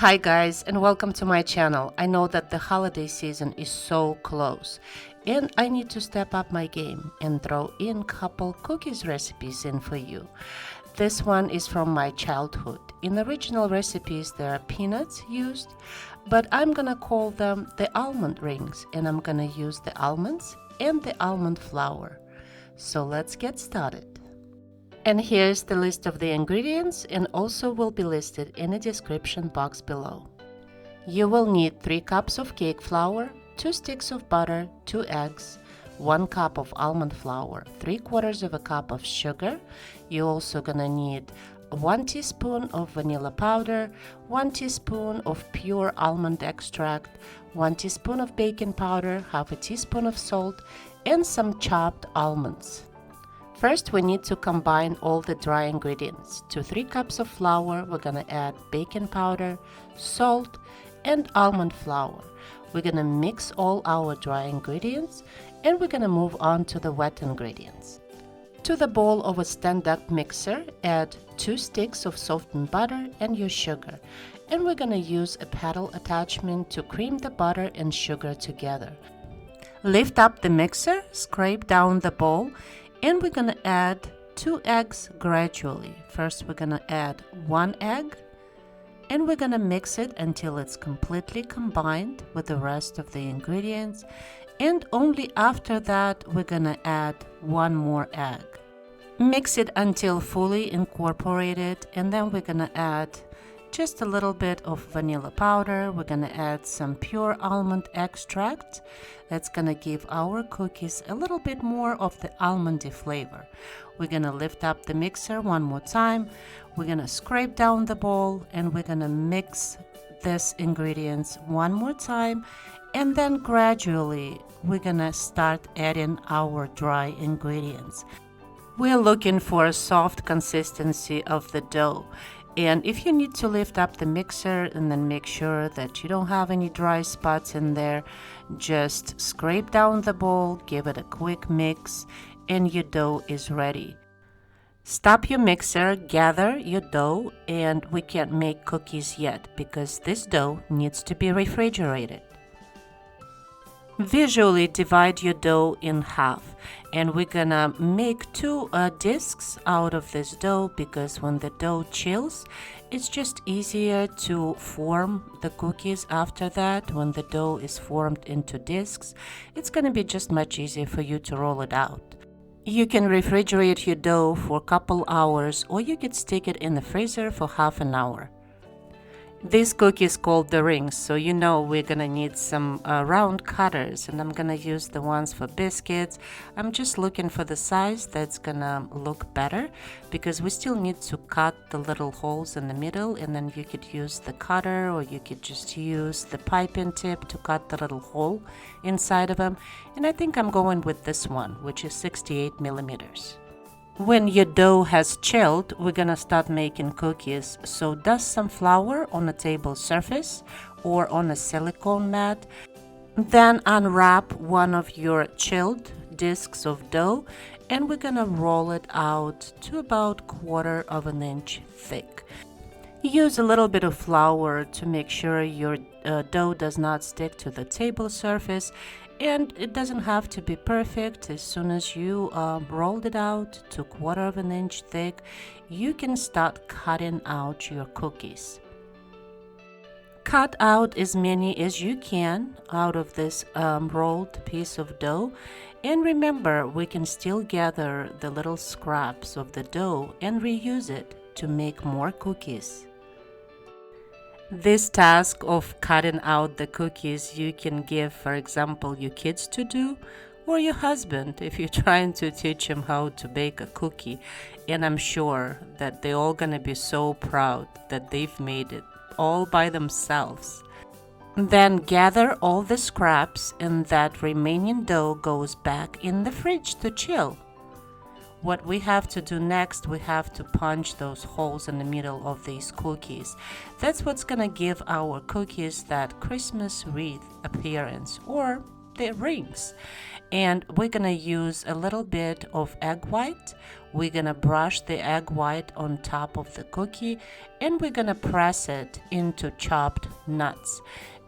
Hi guys, and welcome to my channel. I know that the holiday season is so close and I need to step up my game and throw in couple cookies recipes in for you. This one is from my childhood. In the original recipes there are peanuts used, but I'm gonna call them the almond rings, and I'm gonna use the almonds and the almond flour. So let's get started. And here's the list of the ingredients, and also will be listed in the description box below. You will need 3 cups of cake flour, 2 sticks of butter, 2 eggs, 1 cup of almond flour, 3/4 of a cup of sugar. You're also gonna need 1 teaspoon of vanilla powder, 1 teaspoon of pure almond extract, 1 teaspoon of baking powder, half a teaspoon of salt, and some chopped almonds. First, we need to combine all the dry ingredients. To 3 cups of flour, we're gonna add baking powder, salt, and almond flour. We're gonna mix all our dry ingredients, and we're gonna move on to the wet ingredients. To the bowl of a stand-up mixer, add 2 sticks of softened butter and your sugar. And we're gonna use a paddle attachment to cream the butter and sugar together. Lift up the mixer, scrape down the bowl, and we're gonna add 2 eggs gradually. First, we're gonna add 1 egg, and we're gonna mix it until it's completely combined with the rest of the ingredients. And only after that, we're gonna add 1 more egg. Mix it until fully incorporated, and then we're gonna add just a little bit of vanilla powder. We're gonna add some pure almond extract. That's gonna give our cookies a little bit more of the almondy flavor. We're gonna lift up the mixer one more time. We're gonna scrape down the bowl, and we're gonna mix these ingredients one more time, and then gradually we're gonna start adding our dry ingredients. We're looking for a soft consistency of the dough. And if you need to lift up the mixer and then make sure that you don't have any dry spots in there, just scrape down the bowl, give it a quick mix, and your dough is ready. Stop your mixer, gather your dough, and we can't make cookies yet because this dough needs to be refrigerated. Visually divide your dough in half, and we're gonna make 2 discs out of this dough because when the dough chills, it's just easier to form the cookies after that. When the dough is formed into discs, it's gonna be just much easier for you to roll it out. You can refrigerate your dough for a couple hours, or you could stick it in the freezer for half an hour. This cookie is called the rings, so you know we're gonna need some round cutters, and I'm gonna use the ones for biscuits. I'm just looking for the size that's gonna look better because we still need to cut the little holes in the middle, and then you could use the cutter, or you could just use the piping tip to cut the little hole inside of them. And I think I'm going with this one, which is 68 millimeters. When your dough has chilled, we're gonna start making cookies. So dust some flour on a table surface or on a silicone mat. Then unwrap one of your chilled discs of dough, and we're gonna roll it out to about 1/4 of an inch thick. Use a little bit of flour to make sure your dough does not stick to the table surface, and it doesn't have to be perfect. As soon as you rolled it out to 1/4 of an inch thick, you can start cutting out your cookies. Cut out as many as you can out of this rolled piece of dough. And remember, we can still gather the little scraps of the dough and reuse it to make more cookies. This task of cutting out the cookies you can give, for example, your kids to do, or your husband if you're trying to teach him how to bake a cookie. And I'm sure that they're all gonna be so proud that they've made it all by themselves. Then gather all the scraps, and that remaining dough goes back in the fridge to chill. What we have to do next, we have to punch those holes in the middle of these cookies. That's what's gonna give our cookies that Christmas wreath appearance, or the rings. And we're gonna use a little bit of egg white We're gonna brush the egg white on top of the cookie, and we're gonna press it into chopped nuts.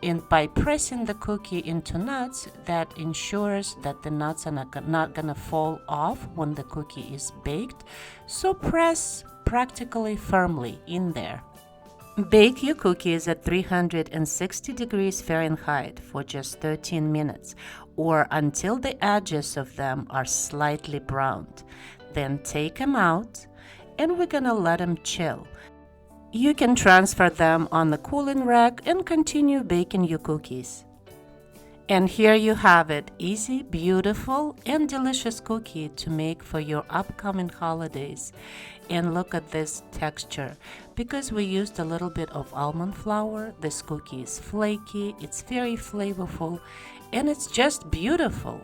And by pressing the cookie into nuts, that ensures that the nuts are not gonna fall off when the cookie is baked. So press practically firmly in there. Bake your cookies at 360 degrees Fahrenheit for just 13 minutes or until the edges of them are slightly browned. Then take them out and we're gonna let them chill. You can transfer them on the cooling rack and continue baking your cookies. And here you have it, easy, beautiful, and delicious cookie to make for your upcoming holidays. And look at this texture. Because we used a little bit of almond flour, this cookie is flaky, it's very flavorful, and it's just beautiful.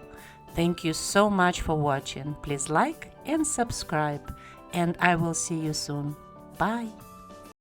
Thank you so much for watching. Please like and subscribe, and I will see you soon. Bye.